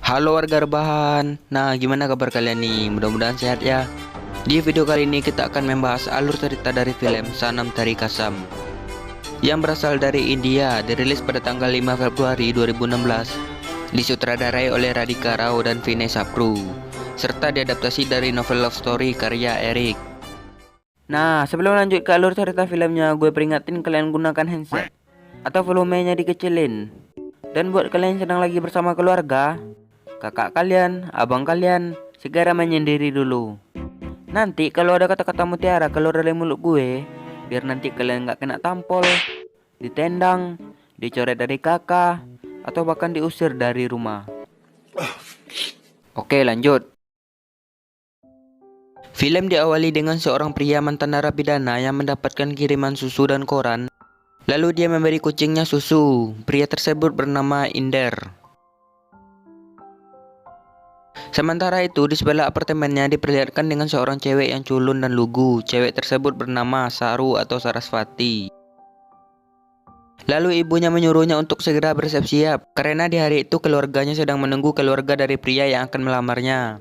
Halo warga rebahan. Nah, gimana kabar kalian nih? Mudah-mudahan sehat ya. Di video kali ini kita akan membahas alur cerita dari film Sanam Tari Kasam yang berasal dari India, dirilis pada tanggal 5 Februari 2016, disutradarai oleh Radhika Rao dan Vinay Sapru, serta diadaptasi dari novel love story karya Eric. Nah, sebelum lanjut ke alur cerita filmnya, gue peringatin kalian gunakan handset atau volumenya dikecilin. Dan buat kalian yang sedang lagi bersama keluarga, kakak kalian, abang kalian, segera menyendiri dulu. Nanti kalau ada kata-kata mutiara keluar dari mulut gue, biar nanti kalian gak kena tampol, ditendang, dicoret dari kakak, atau bahkan diusir dari rumah. Oke, lanjut. Film diawali dengan seorang pria mantan narapidana yang mendapatkan kiriman susu dan koran. Lalu dia memberi kucingnya susu. Pria tersebut bernama Inder. Sementara itu, di sebelah apartemennya diperlihatkan dengan seorang cewek yang culun dan lugu. Cewek tersebut bernama Saru atau Sarasvati. Lalu ibunya menyuruhnya untuk segera bersiap-siap, karena di hari itu keluarganya sedang menunggu keluarga dari pria yang akan melamarnya.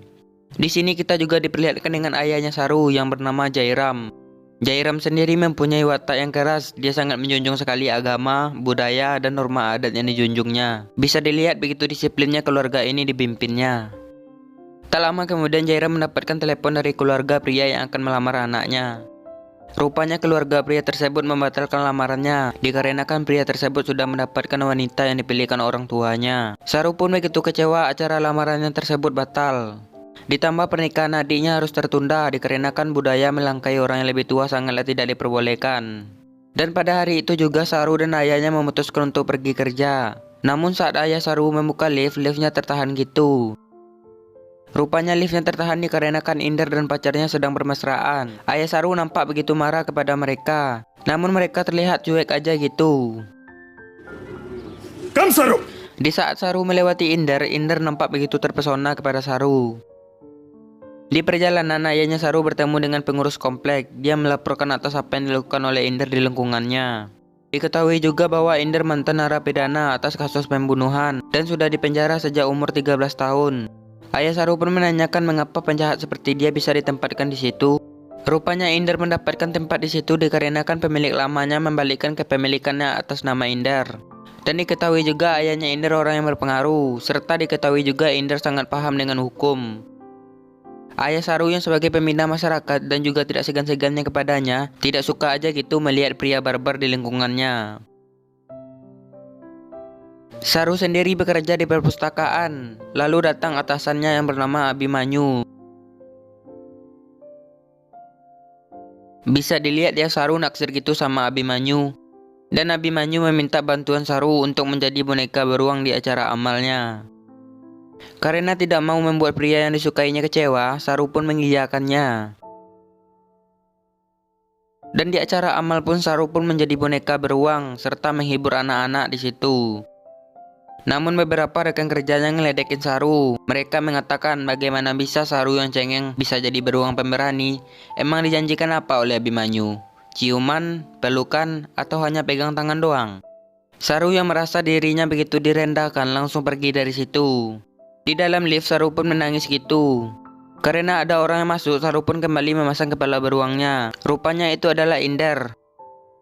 Di sini kita juga diperlihatkan dengan ayahnya Saru yang bernama Jairam. Jairam sendiri mempunyai watak yang keras. Dia sangat menjunjung sekali agama, budaya, dan norma adat yang dijunjungnya. Bisa dilihat begitu disiplinnya keluarga ini dipimpinnya. Tak lama kemudian Jairam mendapatkan telepon dari keluarga pria yang akan melamar anaknya. Rupanya keluarga pria tersebut membatalkan lamarannya dikarenakan pria tersebut sudah mendapatkan wanita yang dipilihkan orang tuanya. Saru pun begitu kecewa acara lamarannya tersebut batal. Ditambah pernikahan adiknya harus tertunda dikarenakan budaya melangkai orang yang lebih tua sangatlah tidak diperbolehkan. Dan pada hari itu juga Saru dan ayahnya memutuskan untuk pergi kerja. Namun saat ayah Saru membuka liftnya tertahan gitu. Rupanya liftnya tertahan dikarenakan Inder dan pacarnya sedang bermesraan. Ayah Saru nampak begitu marah kepada mereka. Namun mereka terlihat cuek aja gitu. Kam Saru! Di saat Saru melewati Inder nampak begitu terpesona kepada Saru. Di perjalanan ayahnya Saru bertemu dengan pengurus komplek. Dia melaporkan atas apa yang dilakukan oleh Inder di lingkungannya. Diketahui juga bahwa Inder mantan narapidana atas kasus pembunuhan dan sudah dipenjara sejak umur 13 tahun. Ayah Saru pun menanyakan mengapa penjahat seperti dia bisa ditempatkan di situ. Rupanya Inder mendapatkan tempat di situ dikarenakan pemilik lamanya membalikkan kepemilikannya atas nama Inder. Dan diketahui juga ayahnya Inder orang yang berpengaruh, serta diketahui juga Inder sangat paham dengan hukum. Ayah Saru yang sebagai pembina masyarakat dan juga tidak segan-segannya kepadanya, tidak suka aja gitu melihat pria barbar di lingkungannya. Saru sendiri bekerja di perpustakaan, lalu datang atasannya yang bernama Abimanyu. Bisa dilihat ya Saru naksir gitu sama Abimanyu. Dan Abimanyu meminta bantuan Saru untuk menjadi boneka beruang di acara amalnya. Karena tidak mau membuat pria yang disukainya kecewa, Saru pun mengiyakannya. Dan di acara amal pun Saru pun menjadi boneka beruang serta menghibur anak-anak di situ. Namun beberapa rekan kerjanya ngeledekin Saru. Mereka mengatakan bagaimana bisa Saru yang cengeng bisa jadi beruang pemberani. Emang dijanjikan apa oleh Abimanyu? Ciuman, pelukan, atau hanya pegang tangan doang? Saru yang merasa dirinya begitu direndahkan langsung pergi dari situ. Di dalam lift Saru pun menangis gitu. Karena ada orang yang masuk, Saru pun kembali memasang kepala beruangnya. Rupanya itu adalah Inder.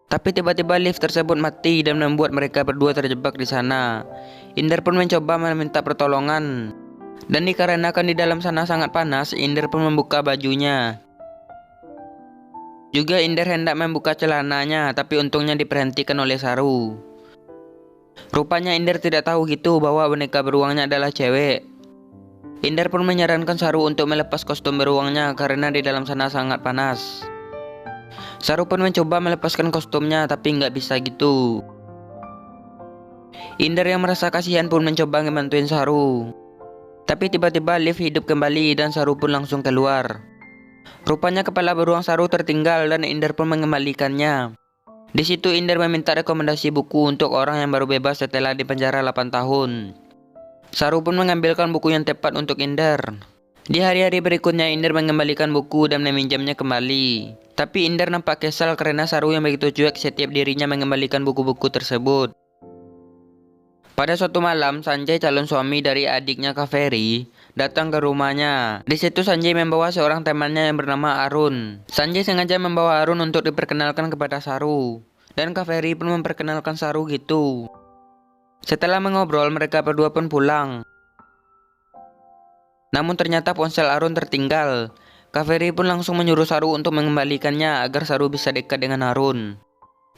Tapi tiba-tiba lift tersebut mati dan membuat mereka berdua terjebak di sana. Inder pun mencoba meminta pertolongan. Dan dikarenakan di dalam sana sangat panas, Inder pun membuka bajunya. Juga Inder hendak membuka celananya, tapi untungnya diperhentikan oleh Saru. Rupanya Inder tidak tahu gitu bahwa boneka beruangnya adalah cewek. Inder pun menyarankan Saru untuk melepas kostum beruangnya karena di dalam sana sangat panas. Saru pun mencoba melepaskan kostumnya tapi nggak bisa gitu. Inder yang merasa kasihan pun mencoba ngebantuin Saru. Tapi tiba-tiba lift hidup kembali dan Saru pun langsung keluar. Rupanya kepala beruang Saru tertinggal dan Inder pun mengembalikannya. Di situ Inder meminta rekomendasi buku untuk orang yang baru bebas setelah dipenjara 8 tahun. Saru pun mengambilkan buku yang tepat untuk Inder. Di hari-hari berikutnya Inder mengembalikan buku dan meminjamnya kembali. Tapi Inder nampak kesal karena Saru yang begitu cuek setiap dirinya mengembalikan buku-buku tersebut. Pada suatu malam, Sanjay calon suami dari adiknya Kaveri datang ke rumahnya. Di situ Sanjay membawa seorang temannya yang bernama Arun. Sanjay sengaja membawa Arun untuk diperkenalkan kepada Saru. Dan Kaveri pun memperkenalkan Saru gitu. Setelah mengobrol, mereka berdua pun pulang. Namun ternyata ponsel Arun tertinggal. Kaveri pun langsung menyuruh Saru untuk mengembalikannya agar Saru bisa dekat dengan Arun.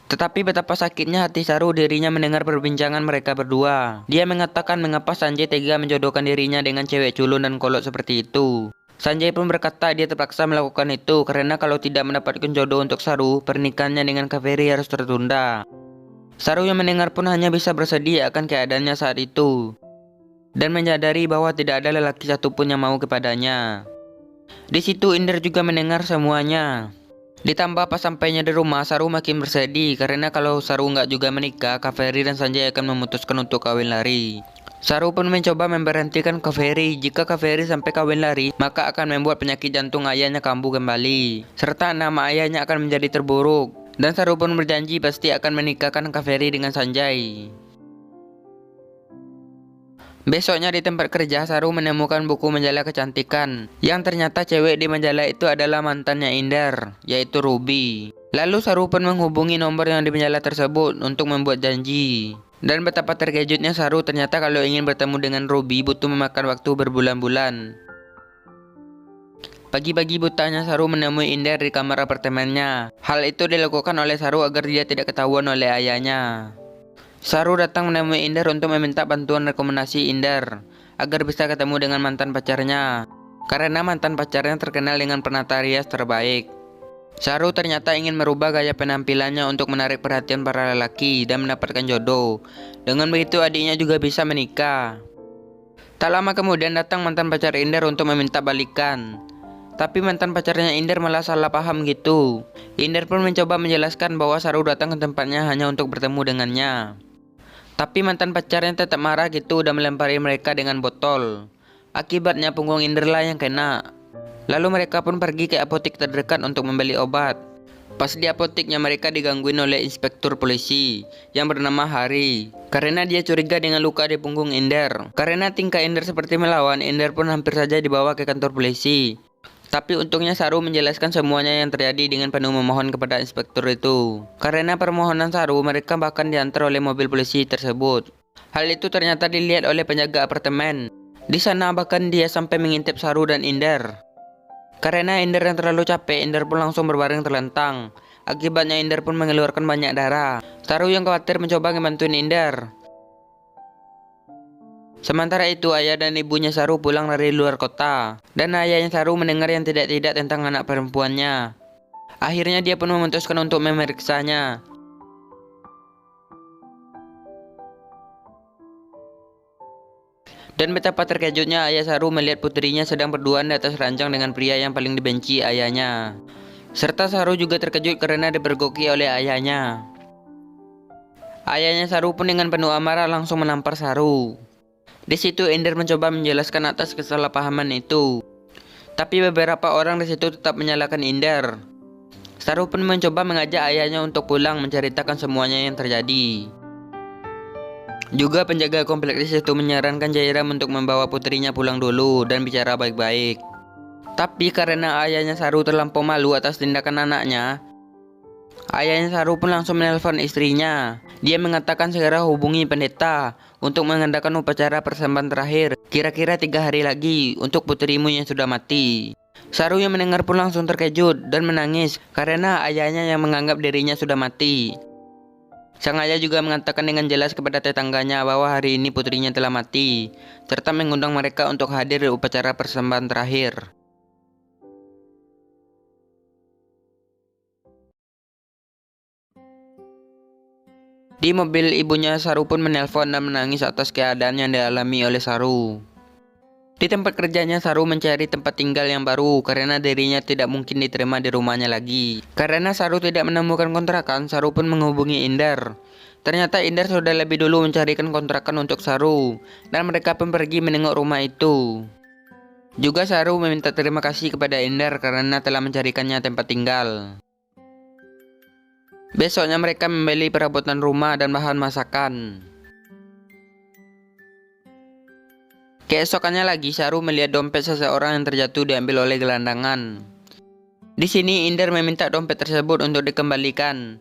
Tetapi betapa sakitnya hati Saru dirinya mendengar perbincangan mereka berdua. Dia mengatakan mengapa Sanjay tega menjodohkan dirinya dengan cewek culun dan kolot seperti itu. Sanjay pun berkata dia terpaksa melakukan itu karena kalau tidak mendapatkan jodoh untuk Saru, pernikahannya dengan Kaveri harus tertunda. Saru yang mendengar pun hanya bisa bersedih akan keadaannya saat itu. Dan menyadari bahwa tidak ada lelaki satupun yang mau kepadanya. Di situ Inder juga mendengar semuanya. Ditambah pas sampainya di rumah, Saru makin bersedih karena kalau Saru nggak juga menikah, Kaveri dan Sanjay akan memutuskan untuk kawin lari. Saru pun mencoba memberhentikan Kaveri. Jika Kaveri sampai kawin lari, maka akan membuat penyakit jantung ayahnya kambuh kembali, serta nama ayahnya akan menjadi terburuk. Dan Saru pun berjanji pasti akan menikahkan Kaveri dengan Sanjay. Besoknya di tempat kerja, Saru menemukan buku majalah kecantikan. Yang ternyata cewek di majalah itu adalah mantannya Inder, yaitu Ruby. Lalu Saru pun menghubungi nomor yang di majalah tersebut untuk membuat janji. Dan betapa terkejutnya Saru, ternyata kalau ingin bertemu dengan Ruby butuh memakan waktu berbulan-bulan. Pagi-pagi butanya Saru menemui Inder di kamar apartemennya. Hal itu dilakukan oleh Saru agar dia tidak ketahuan oleh ayahnya. Saru datang menemui Inder untuk meminta bantuan rekomendasi Inder agar bisa ketemu dengan mantan pacarnya, karena mantan pacarnya terkenal dengan penata rias terbaik. Saru ternyata ingin merubah gaya penampilannya untuk menarik perhatian para lelaki dan mendapatkan jodoh. Dengan begitu adiknya juga bisa menikah. Tak lama kemudian datang mantan pacar Inder untuk meminta balikan. Tapi mantan pacarnya Inder malah salah paham gitu. Inder pun mencoba menjelaskan bahwa Saru datang ke tempatnya hanya untuk bertemu dengannya. Tapi mantan pacarnya tetap marah gitu dan melempari mereka dengan botol. Akibatnya punggung Inder lah yang kena. Lalu mereka pun pergi ke apotek terdekat untuk membeli obat. Pas di apoteknya mereka digangguin oleh inspektur polisi yang bernama Hari. Karena dia curiga dengan luka di punggung Inder. Karena tingkah Inder seperti melawan, Inder pun hampir saja dibawa ke kantor polisi. Tapi untungnya Saru menjelaskan semuanya yang terjadi dengan penuh memohon kepada inspektur itu. Karena permohonan Saru, mereka bahkan diantar oleh mobil polisi tersebut. Hal itu ternyata dilihat oleh penjaga apartemen. Di sana bahkan dia sampai mengintip Saru dan Inder. Karena Inder yang terlalu capek, Inder pun langsung berbaring terlentang. Akibatnya Inder pun mengeluarkan banyak darah. Saru yang khawatir mencoba ngebantuin Inder. Sementara itu ayah dan ibunya Saru pulang dari luar kota. Dan ayahnya Saru mendengar yang tidak-tidak tentang anak perempuannya. Akhirnya dia pun memutuskan untuk memeriksanya. Dan betapa terkejutnya ayah Saru melihat putrinya sedang berduaan di atas ranjang dengan pria yang paling dibenci ayahnya. Serta Saru juga terkejut karena dipergoki oleh ayahnya. Ayahnya Saru pun dengan penuh amarah langsung menampar Saru. Di situ Inder mencoba menjelaskan atas kesalahpahaman itu. Tapi beberapa orang di situ tetap menyalahkan Inder. Saru pun mencoba mengajak ayahnya untuk pulang menceritakan semuanya yang terjadi. Juga penjaga komplek di situ menyarankan Jairam untuk membawa putrinya pulang dulu dan bicara baik-baik. Tapi karena ayahnya Saru terlampau malu atas tindakan anaknya, ayahnya Saru pun langsung menelpon istrinya. Dia mengatakan segera hubungi pendeta untuk mengadakan upacara persembahan terakhir. Kira-kira 3 hari lagi untuk putrimu yang sudah mati. Saru yang mendengar pun langsung terkejut dan menangis karena ayahnya yang menganggap dirinya sudah mati. Sang ayah juga mengatakan dengan jelas kepada tetangganya bahwa hari ini putrinya telah mati, serta mengundang mereka untuk hadir di upacara persembahan terakhir. Di mobil ibunya Saru pun menelpon dan menangis atas keadaan yang dialami oleh Saru. Di tempat kerjanya Saru mencari tempat tinggal yang baru karena dirinya tidak mungkin diterima di rumahnya lagi. Karena Saru tidak menemukan kontrakan, Saru pun menghubungi Inder. Ternyata Inder sudah lebih dulu mencarikan kontrakan untuk Saru dan mereka pun pergi menengok rumah itu. Juga Saru meminta terima kasih kepada Inder karena telah mencarikannya tempat tinggal. Besoknya mereka membeli perabotan rumah dan bahan masakan. Keesokannya lagi, Saru melihat dompet seseorang yang terjatuh diambil oleh gelandangan. Di sini Inder meminta dompet tersebut untuk dikembalikan.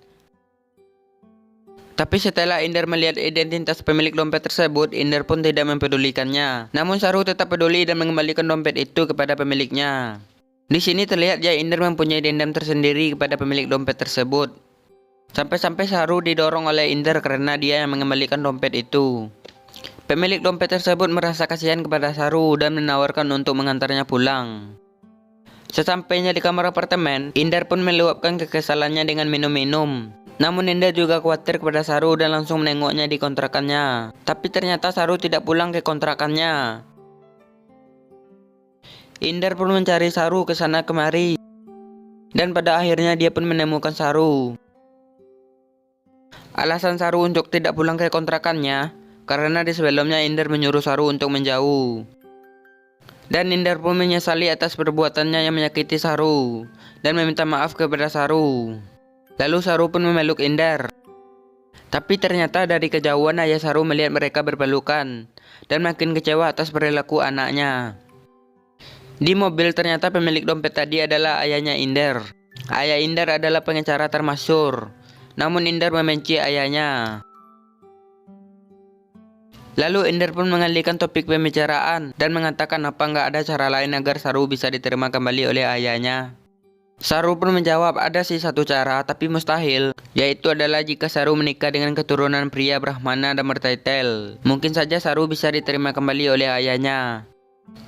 Tapi setelah Inder melihat identitas pemilik dompet tersebut, Inder pun tidak mempedulikannya. Namun Saru tetap peduli dan mengembalikan dompet itu kepada pemiliknya. Di sini terlihat Inder mempunyai dendam tersendiri kepada pemilik dompet tersebut. Sampai-sampai Saru didorong oleh Inder karena dia yang mengembalikan dompet itu. Pemilik dompet tersebut merasa kasihan kepada Saru dan menawarkan untuk mengantarnya pulang. Sesampainya di kamar apartemen, Inder pun meluapkan kekesalannya dengan minum-minum. Namun Inder juga khawatir kepada Saru dan langsung menengoknya di kontrakannya. Tapi ternyata Saru tidak pulang ke kontrakannya. Inder pun mencari Saru ke sana kemari. Dan pada akhirnya dia pun menemukan Saru. Alasan Saru untuk tidak pulang ke kontrakannya karena di sebelumnya Inder menyuruh Saru untuk menjauh. Dan Inder pun menyesali atas perbuatannya yang menyakiti Saru dan meminta maaf kepada Saru. Lalu Saru pun memeluk Inder. Tapi ternyata dari kejauhan ayah Saru melihat mereka berpelukan dan makin kecewa atas perilaku anaknya. Di mobil ternyata pemilik dompet tadi adalah ayahnya Inder. Ayah Inder adalah pengacara termasyhur. Namun Inder membenci ayahnya. Lalu Inder pun mengalihkan topik pembicaraan dan mengatakan apa nggak ada cara lain agar Saru bisa diterima kembali oleh ayahnya. Saru pun menjawab ada sih satu cara tapi mustahil, yaitu adalah jika Saru menikah dengan keturunan pria Brahmana dan bertitel. Mungkin saja Saru bisa diterima kembali oleh ayahnya.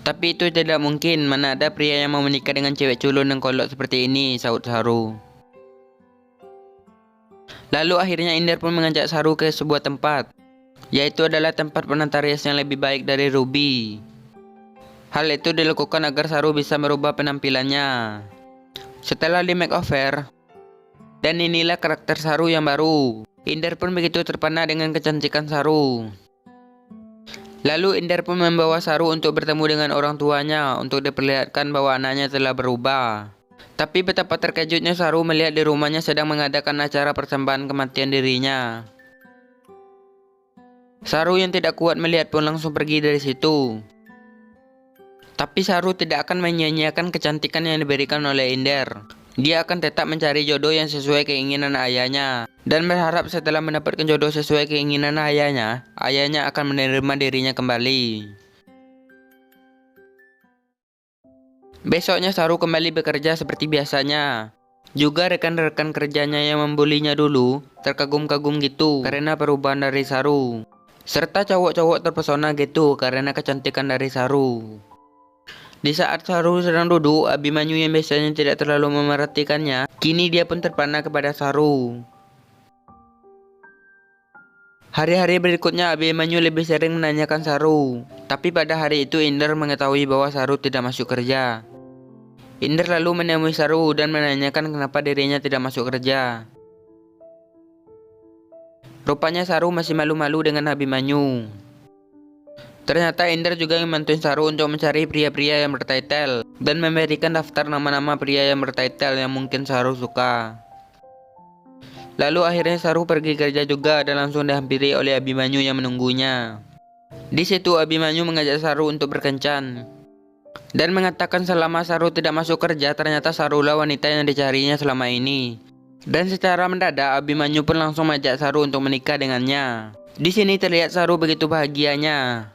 Tapi itu tidak mungkin, mana ada pria yang mau menikah dengan cewek culun dan kolot seperti ini, sahut Saru. Lalu akhirnya Inder pun mengajak Saru ke sebuah tempat, yaitu adalah tempat penata rias yang lebih baik dari Ruby. Hal itu dilakukan agar Saru bisa merubah penampilannya. Setelah di makeover, dan inilah karakter Saru yang baru. Inder pun begitu terpana dengan kecantikan Saru. Lalu Inder pun membawa Saru untuk bertemu dengan orang tuanya untuk diperlihatkan bahwa anaknya telah berubah. Tapi betapa terkejutnya Saru melihat di rumahnya sedang mengadakan acara persembahan kematian dirinya. Saru yang tidak kuat melihat pun langsung pergi dari situ. Tapi Saru tidak akan menyia-nyiakan kecantikan yang diberikan oleh Inder. Dia akan tetap mencari jodoh yang sesuai keinginan ayahnya. Dan berharap setelah mendapatkan jodoh sesuai keinginan ayahnya akan menerima dirinya kembali. Besoknya Saru kembali bekerja seperti biasanya. Juga rekan-rekan kerjanya yang membulinya dulu terkagum-kagum gitu karena perubahan dari Saru. Serta cowok-cowok terpesona gitu karena kecantikan dari Saru. Di saat Saru sedang duduk, Abimanyu yang biasanya tidak terlalu memerhatikannya, kini dia pun terpana kepada Saru. Hari-hari berikutnya Abimanyu lebih sering menanyakan Saru. Tapi pada hari itu Inder mengetahui bahwa Saru tidak masuk kerja. Inder lalu menemui Saru dan menanyakan kenapa dirinya tidak masuk kerja. Rupanya Saru masih malu-malu dengan Abimanyu. Ternyata Inder juga membantuin Saru untuk mencari pria-pria yang bertitel dan memberikan daftar nama-nama pria yang bertitel yang mungkin Saru suka. Lalu akhirnya Saru pergi kerja juga dan langsung dihampiri oleh Abimanyu yang menunggunya. Di situ Abimanyu mengajak Saru untuk berkencan dan mengatakan selama Saru tidak masuk kerja ternyata Sarulah wanita yang dicarinya selama ini. Dan secara mendadak Abimanyu pun langsung mengajak Saru untuk menikah dengannya. Di sini terlihat Saru begitu bahagianya.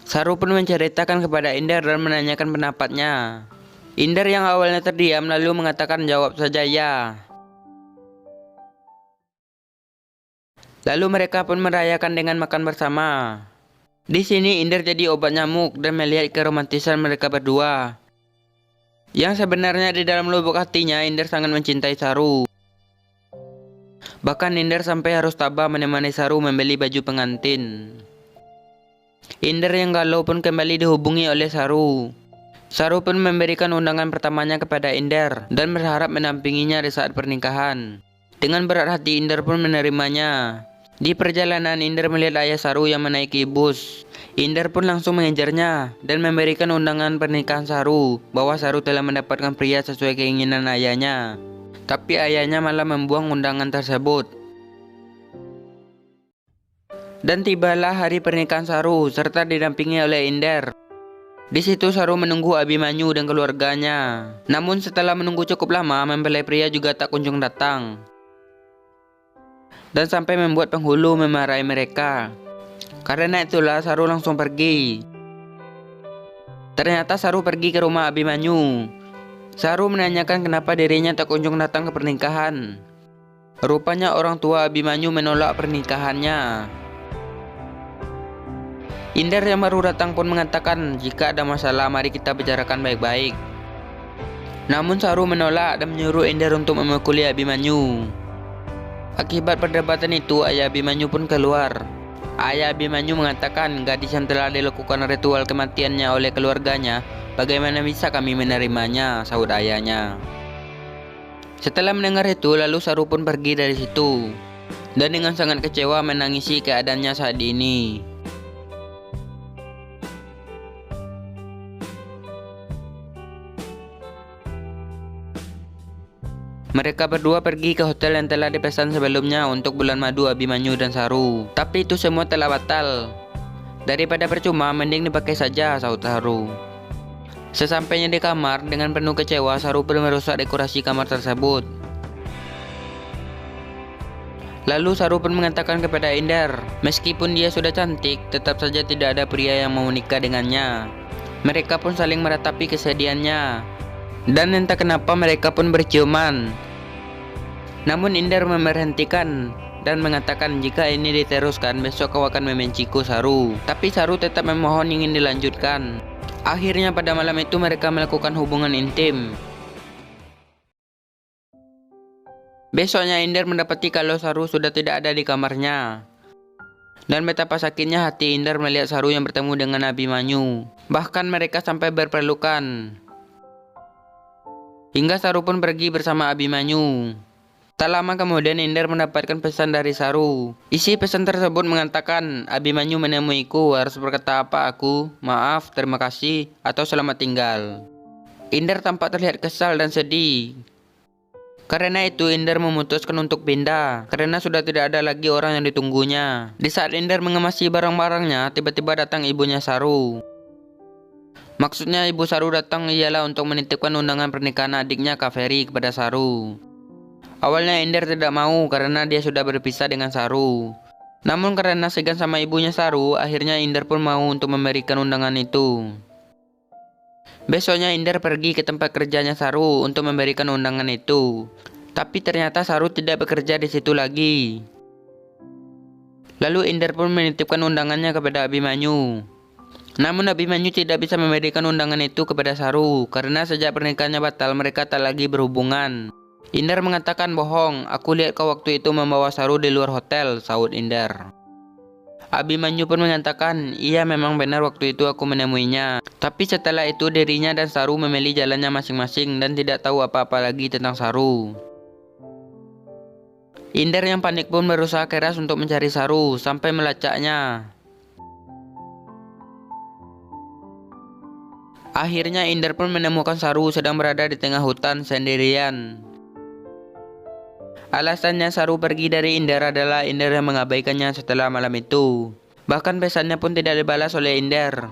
Saru pun menceritakan kepada Inder dan menanyakan pendapatnya. Inder yang awalnya terdiam lalu mengatakan jawab saja ya. Lalu mereka pun merayakan dengan makan bersama. Di sini Inder jadi obat nyamuk dan melihat keromantisan mereka berdua. Yang sebenarnya di dalam lubuk hatinya Inder sangat mencintai Saru. Bahkan Inder sampai harus tabah menemani Saru membeli baju pengantin. Inder yang galau pun kembali dihubungi oleh Saru. Saru pun memberikan undangan pertamanya kepada Inder dan berharap mendampinginya di saat pernikahan. Dengan berat hati Inder pun menerimanya. Di perjalanan Inder melihat ayah Saru yang menaiki bus. Inder pun langsung mengejarnya dan memberikan undangan pernikahan Saru bahwa Saru telah mendapatkan pria sesuai keinginan ayahnya. Tapi ayahnya malah membuang undangan tersebut. Dan tibalah hari pernikahan Saru serta didampingi oleh Inder. Di situ Saru menunggu Abimanyu dan keluarganya. Namun setelah menunggu cukup lama, mempelai pria juga tak kunjung datang. Dan sampai membuat penghulu memarahi mereka. Karena itulah Saru langsung pergi. Ternyata Saru pergi ke rumah Abimanyu. Saru menanyakan kenapa dirinya tak kunjung datang ke pernikahan. Rupanya orang tua Abimanyu menolak pernikahannya. Inder yang baru datang pun mengatakan, jika ada masalah mari kita bicarakan baik-baik. Namun Saru menolak dan menyuruh Inder untuk memukuli Abimanyu. Akibat perdebatan itu, ayah Abimanyu pun keluar. Ayah Abimanyu mengatakan, gadis yang telah dilakukan ritual kematiannya oleh keluarganya, bagaimana bisa kami menerimanya, sahut ayahnya. Setelah mendengar itu, lalu Saru pun pergi dari situ. Dan dengan sangat kecewa menangisi keadaannya saat ini. Mereka berdua pergi ke hotel yang telah dipesan sebelumnya untuk bulan madu Abimanyu dan Saru. Tapi itu semua telah batal. Daripada percuma, mending dipakai saja, sahut Saru. Sesampainya di kamar, dengan penuh kecewa, Saru pun merusak dekorasi kamar tersebut. Lalu Saru pun mengatakan kepada Inder, meskipun dia sudah cantik, tetap saja tidak ada pria yang mau menikah dengannya. Mereka pun saling meratapi kesedihannya. Dan entah kenapa mereka pun berciuman. Namun Inder memberhentikan dan mengatakan jika ini diteruskan besok kau akan membenciku Saru. Tapi Saru tetap memohon ingin dilanjutkan. Akhirnya pada malam itu mereka melakukan hubungan intim. Besoknya Inder mendapati kalau Saru sudah tidak ada di kamarnya. Dan betapa sakitnya hati Inder melihat Saru yang bertemu dengan Abimanyu. Bahkan mereka sampai berpelukan. Hingga Saru pun pergi bersama Abimanyu. Tak lama kemudian Inder mendapatkan pesan dari Saru. Isi pesan tersebut mengatakan, Abimanyu menemuiku, harus berkata apa aku, maaf, terima kasih, atau selamat tinggal. Inder tampak terlihat kesal dan sedih. Karena itu Inder memutuskan untuk pindah, karena sudah tidak ada lagi orang yang ditunggunya. Di saat Inder mengemasi barang-barangnya, tiba-tiba datang ibunya Saru. Maksudnya ibu Saru datang ialah untuk menitipkan undangan pernikahan adiknya Kaveri kepada Saru. Awalnya Inder tidak mau karena dia sudah berpisah dengan Saru. Namun karena segan sama ibunya Saru, akhirnya Inder pun mau untuk memberikan undangan itu. Besoknya Inder pergi ke tempat kerjanya Saru untuk memberikan undangan itu. Tapi ternyata Saru tidak bekerja di situ lagi. Lalu Inder pun menitipkan undangannya kepada Abimanyu. Namun Abimanyu tidak bisa memberikan undangan itu kepada Saru karena sejak pernikahannya batal mereka tak lagi berhubungan. Inder mengatakan bohong, aku lihat kau waktu itu membawa Saru di luar hotel, sahut Inder. Abimanyu pun mengatakan, iya memang benar waktu itu aku menemuinya. Tapi setelah itu dirinya dan Saru memilih jalannya masing-masing dan tidak tahu apa-apa lagi tentang Saru. Inder yang panik pun berusaha keras untuk mencari Saru sampai melacaknya. Akhirnya Inder pun menemukan Saru sedang berada di tengah hutan sendirian. Alasannya Saru pergi dari Inder adalah Inder yang mengabaikannya setelah malam itu. Bahkan pesannya pun tidak dibalas oleh Inder.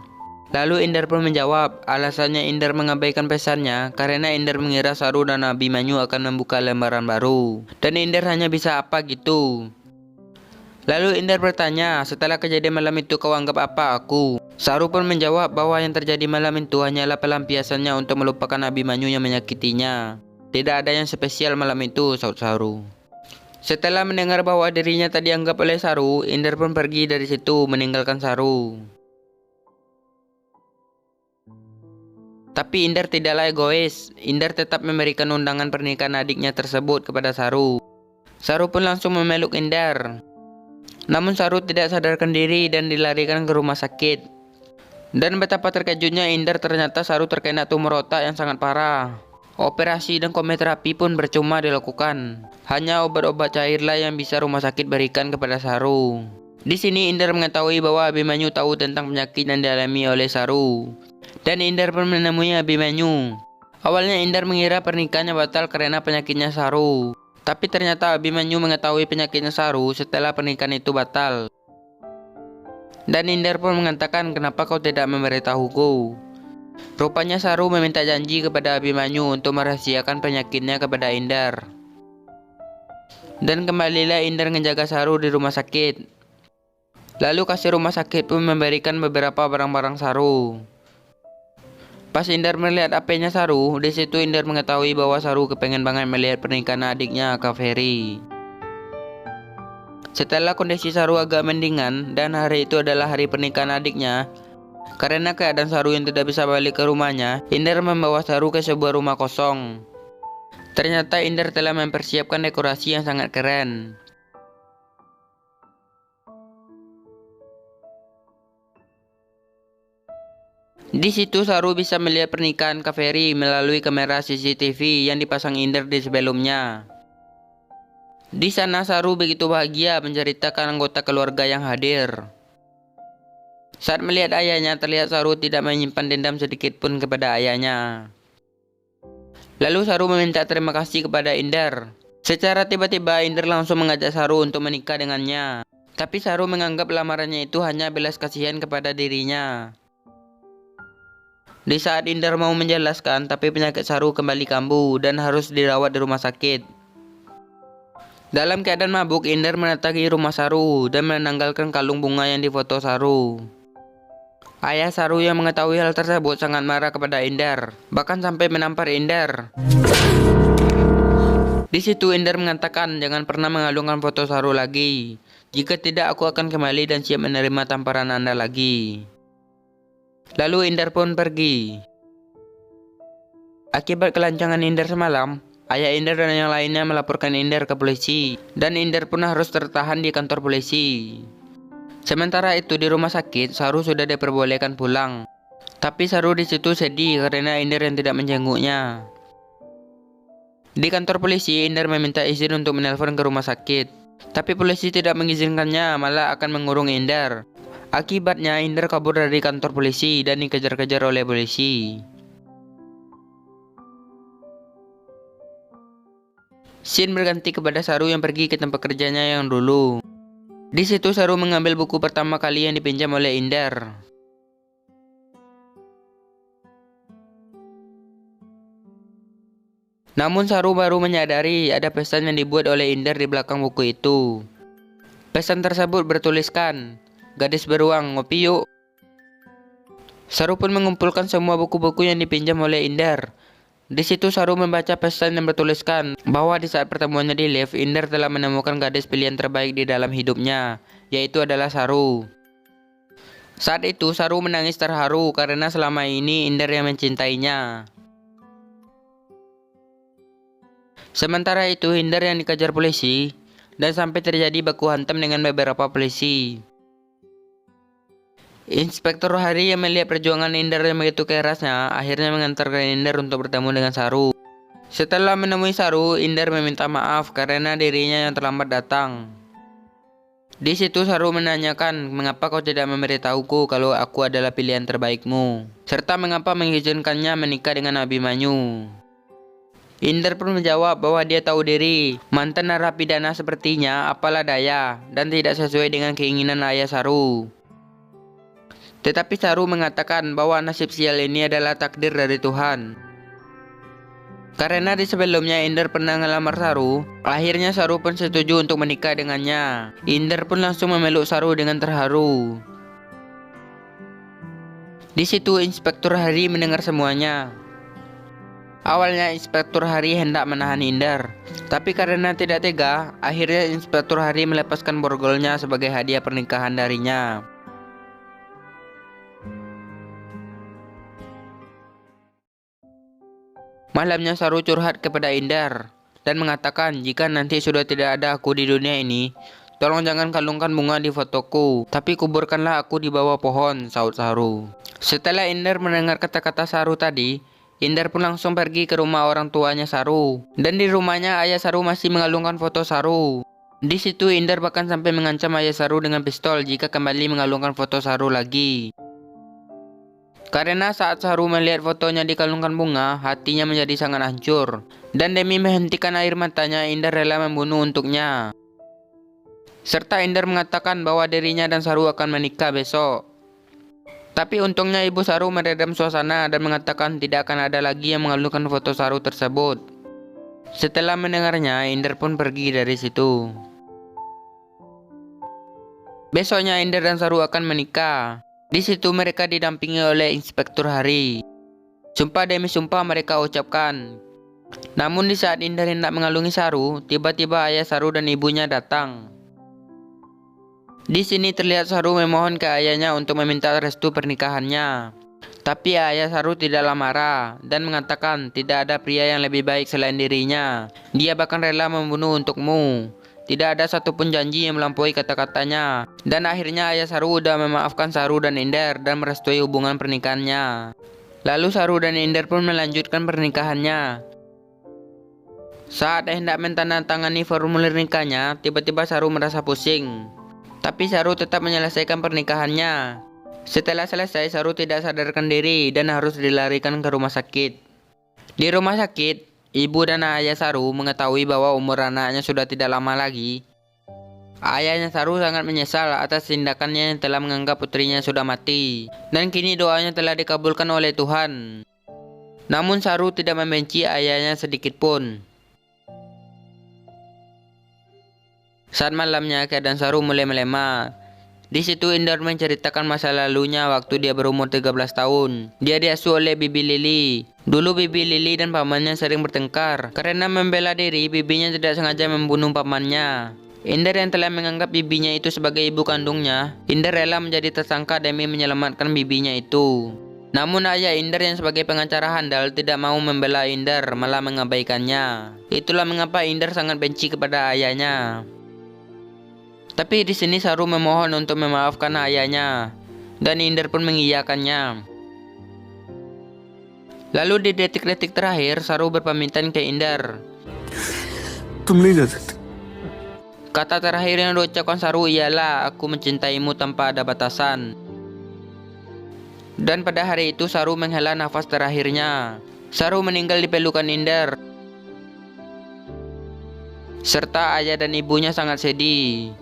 Lalu Inder pun menjawab, alasannya Inder mengabaikan pesannya karena Inder mengira Saru dan Abimanyu akan membuka lembaran baru. Dan Inder hanya bisa apa gitu. Lalu Inder bertanya, setelah kejadian malam itu kau anggap apa aku? Saru pun menjawab bahwa yang terjadi malam itu hanyalah pelampiasannya untuk melupakan Abimanyu yang menyakitinya. Tidak ada yang spesial malam itu, sahut Saru. Setelah mendengar bahwa dirinya tak dianggap oleh Saru, Inder pun pergi dari situ meninggalkan Saru. Tapi Inder tidaklah egois. Inder tetap memberikan undangan pernikahan adiknya tersebut kepada Saru. Saru pun langsung memeluk Inder. Namun Saru tidak sadarkan diri dan dilarikan ke rumah sakit. Dan betapa terkejutnya Inder ternyata Saru terkena tumor otak yang sangat parah. Operasi dan kemoterapi pun percuma dilakukan. Hanya obat-obat cairlah yang bisa rumah sakit berikan kepada Saru. Di sini Inder mengetahui bahwa Abimanyu tahu tentang penyakit yang dialami oleh Saru. Dan Inder pun menemui Abimanyu. Awalnya Inder mengira pernikahannya batal karena penyakitnya Saru. Tapi ternyata Abimanyu mengetahui penyakitnya Saru setelah pernikahan itu batal. Dan Indar pun mengatakan, kenapa kau tidak memberitahuku? Rupanya Saru meminta janji kepada Abimanyu untuk merahasiakan penyakitnya kepada Indar. Dan kembalilah Indar menjaga Saru di rumah sakit. Lalu kasir rumah sakit pun memberikan beberapa barang-barang Saru. Pas Indar melihat HP-nya Saru, di situ Indar mengetahui bahwa Saru kepengen banget melihat pernikahan adiknya, Kak Ferry. Setelah kondisi Saru agak mendingan dan hari itu adalah hari pernikahan adiknya, karena keadaan Saru yang tidak bisa balik ke rumahnya, Indar membawa Saru ke sebuah rumah kosong. Ternyata Indar telah mempersiapkan dekorasi yang sangat keren. Di situ Saru bisa melihat pernikahan Kak Ferry melalui kamera CCTV yang dipasang Indar di sebelumnya. Di sana Saru begitu bahagia menceritakan anggota keluarga yang hadir. Saat melihat ayahnya, terlihat Saru tidak menyimpan dendam sedikit pun kepada ayahnya. Lalu Saru meminta terima kasih kepada Indar. Secara tiba-tiba Indar langsung mengajak Saru untuk menikah dengannya. Tapi Saru menganggap lamarannya itu hanya belas kasihan kepada dirinya. Di saat Indar mau menjelaskan, tapi penyakit Saru kembali kambuh dan harus dirawat di rumah sakit. Dalam keadaan mabuk, Indar mendatangi rumah Saru dan menanggalkan kalung bunga yang difoto Saru. Ayah Saru yang mengetahui hal tersebut sangat marah kepada Indar, bahkan sampai menampar Indar. Di situ Indar mengatakan jangan pernah mengalungkan foto Saru lagi. Jika tidak, aku akan kembali dan siap menerima tamparan Anda lagi. Lalu Indar pun pergi. Akibat kelancangan Indar semalam, ayah Indar dan yang lainnya melaporkan Indar ke polisi, dan Indar pun harus tertahan di kantor polisi. Sementara itu di rumah sakit, Saru sudah diperbolehkan pulang. Tapi Saru di situ sedih karena Indar yang tidak menjenguknya. Di kantor polisi, Indar meminta izin untuk menelpon ke rumah sakit. Tapi polisi tidak mengizinkannya, malah akan mengurung Indar. Akibatnya Indar kabur dari kantor polisi dan dikejar-kejar oleh polisi. Scene berganti kepada Saru yang pergi ke tempat kerjanya yang dulu. Di situ Saru mengambil buku pertama kali yang dipinjam oleh Indar. Namun Saru baru menyadari ada pesan yang dibuat oleh Indar di belakang buku itu. Pesan tersebut bertuliskan, "Gadis beruang, ngopi yuk." Saru pun mengumpulkan semua buku-buku yang dipinjam oleh Indar. Di situ Saru membaca pesan yang bertuliskan bahwa di saat pertemuannya di lift, Indar telah menemukan gadis pilihan terbaik di dalam hidupnya, yaitu adalah Saru. Saat itu Saru menangis terharu karena selama ini Indar yang mencintainya. Sementara itu Indar yang dikejar polisi dan sampai terjadi baku hantam dengan beberapa polisi. Inspektur Hari yang melihat perjuangan Indar yang begitu kerasnya, akhirnya mengantarkan Indar untuk bertemu dengan Saru. Setelah menemui Saru, Indar meminta maaf karena dirinya yang terlambat datang. Di situ Saru menanyakan, mengapa kau tidak memberitahuku kalau aku adalah pilihan terbaikmu, serta mengapa mengizinkannya menikah dengan Abimanyu. Indar pun menjawab bahwa dia tahu diri, mantan narapidana sepertinya apalah daya, dan tidak sesuai dengan keinginan ayah Saru. Tetapi Saru mengatakan bahwa nasib sial ini adalah takdir dari Tuhan. Karena di sebelumnya Indar pernah ngelamar Saru, akhirnya Saru pun setuju untuk menikah dengannya. Indar pun langsung memeluk Saru dengan terharu. Di situ Inspektur Hari mendengar semuanya. Awalnya Inspektur Hari hendak menahan Indar, tapi karena tidak tega, akhirnya Inspektur Hari melepaskan borgolnya sebagai hadiah pernikahan darinya. Malamnya Saru curhat kepada Indar dan mengatakan jika nanti sudah tidak ada aku di dunia ini, tolong jangan kalungkan bunga di fotoku, tapi kuburkanlah aku di bawah pohon, sahut Saru. Setelah Indar mendengar kata-kata Saru tadi, Indar pun langsung pergi ke rumah orang tuanya Saru. Dan di rumahnya ayah Saru masih mengalungkan foto Saru. Di situ Indar bahkan sampai mengancam ayah Saru dengan pistol jika kembali mengalungkan foto Saru lagi. Karena saat Saru melihat fotonya dikalungkan bunga, hatinya menjadi sangat hancur. Dan demi menghentikan air matanya, Indar rela membunuh untuknya. Serta Ender mengatakan bahwa dirinya dan Saru akan menikah besok. Tapi untungnya ibu Saru meredam suasana dan mengatakan tidak akan ada lagi yang mengalungkan foto Saru tersebut. Setelah mendengarnya, Ender pun pergi dari situ. Besoknya Ender dan Saru akan menikah. Di situ mereka didampingi oleh Inspektur Hari. Sumpah demi sumpah mereka ucapkan. Namun di saat Ender hendak mengalungi Saru, tiba-tiba ayah Saru dan ibunya datang. Di sini terlihat Saru memohon ke ayahnya untuk meminta restu pernikahannya. Tapi ayah Saru tidaklah marah dan mengatakan tidak ada pria yang lebih baik selain dirinya. Dia bahkan rela membunuh untukmu. Tidak ada satupun janji yang melampaui kata-katanya. Dan akhirnya ayah Saru udah memaafkan Saru dan Ender dan merestui hubungan pernikahannya. Lalu Saru dan Ender pun melanjutkan pernikahannya. Saat hendak menandatangani formulir nikahnya, tiba-tiba Saru merasa pusing. Tapi Saru tetap menyelesaikan pernikahannya. Setelah selesai, Saru tidak sadarkan diri dan harus dilarikan ke rumah sakit. Di rumah sakit, ibu dan ayah Saru mengetahui bahwa umur anaknya sudah tidak lama lagi. Ayahnya Saru sangat menyesal atas tindakannya yang telah menganggap putrinya sudah mati. Dan kini doanya telah dikabulkan oleh Tuhan. Namun Saru tidak membenci ayahnya sedikit pun. Saat malamnya, keadaan Saru mulai melemah. Di situ Ender menceritakan masa lalunya waktu dia berumur 13 tahun. Dia diasuh oleh Bibi Lili. Dulu Bibi Lili dan pamannya sering bertengkar. Karena membela diri, bibinya tidak sengaja membunuh pamannya. Ender yang telah menganggap bibinya itu sebagai ibu kandungnya, Ender rela menjadi tersangka demi menyelamatkan bibinya itu. Namun ayah Ender yang sebagai pengacara handal tidak mau membela Ender, malah mengabaikannya. Itulah mengapa Ender sangat benci kepada ayahnya. Tapi di sini Saru memohon untuk memaafkan ayahnya, dan Ender pun mengiyakannya. Lalu di detik-detik terakhir, Saru berpamitan ke Ender. Kata terakhir yang diucapkan Saru ialah, "Aku mencintaimu tanpa ada batasan." Dan pada hari itu Saru menghela nafas terakhirnya. Saru meninggal di pelukan Ender. Serta ayah dan ibunya sangat sedih.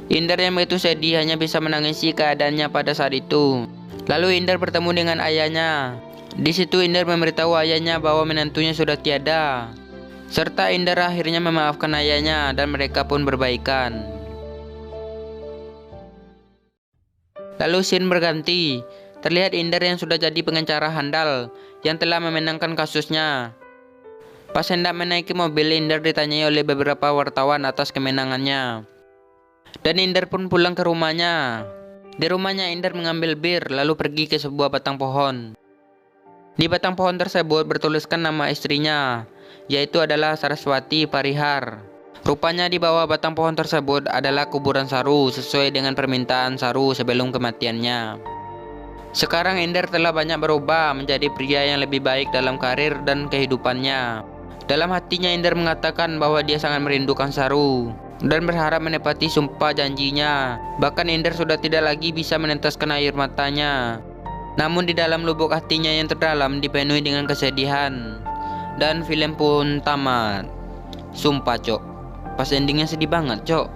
Ender yang begitu sedih hanya bisa menangisi keadaannya pada saat itu. Lalu Ender bertemu dengan ayahnya. Di situ Ender memberitahu ayahnya bahwa menantunya sudah tiada. Serta Ender akhirnya memaafkan ayahnya dan mereka pun berbaikan. Lalu scene berganti. Terlihat Ender yang sudah jadi pengacara handal yang telah memenangkan kasusnya. Pas hendak menaiki mobil, Ender ditanyai oleh beberapa wartawan atas kemenangannya. Dan Ender pun pulang ke rumahnya. Di rumahnya Ender mengambil bir lalu pergi ke sebuah batang pohon. Di batang pohon tersebut bertuliskan nama istrinya, yaitu adalah Saraswati Parihar. Rupanya di bawah batang pohon tersebut adalah kuburan Saru sesuai dengan permintaan Saru sebelum kematiannya. Sekarang Ender telah banyak berubah menjadi pria yang lebih baik dalam karir dan kehidupannya. Dalam hatinya Ender mengatakan bahwa dia sangat merindukan Saru dan berharap menepati sumpah janjinya. Bahkan Ender sudah tidak lagi bisa meneteskan air matanya. Namun di dalam lubuk hatinya yang terdalam dipenuhi dengan kesedihan. Dan film pun tamat. Sumpah cok, pas endingnya sedih banget cok.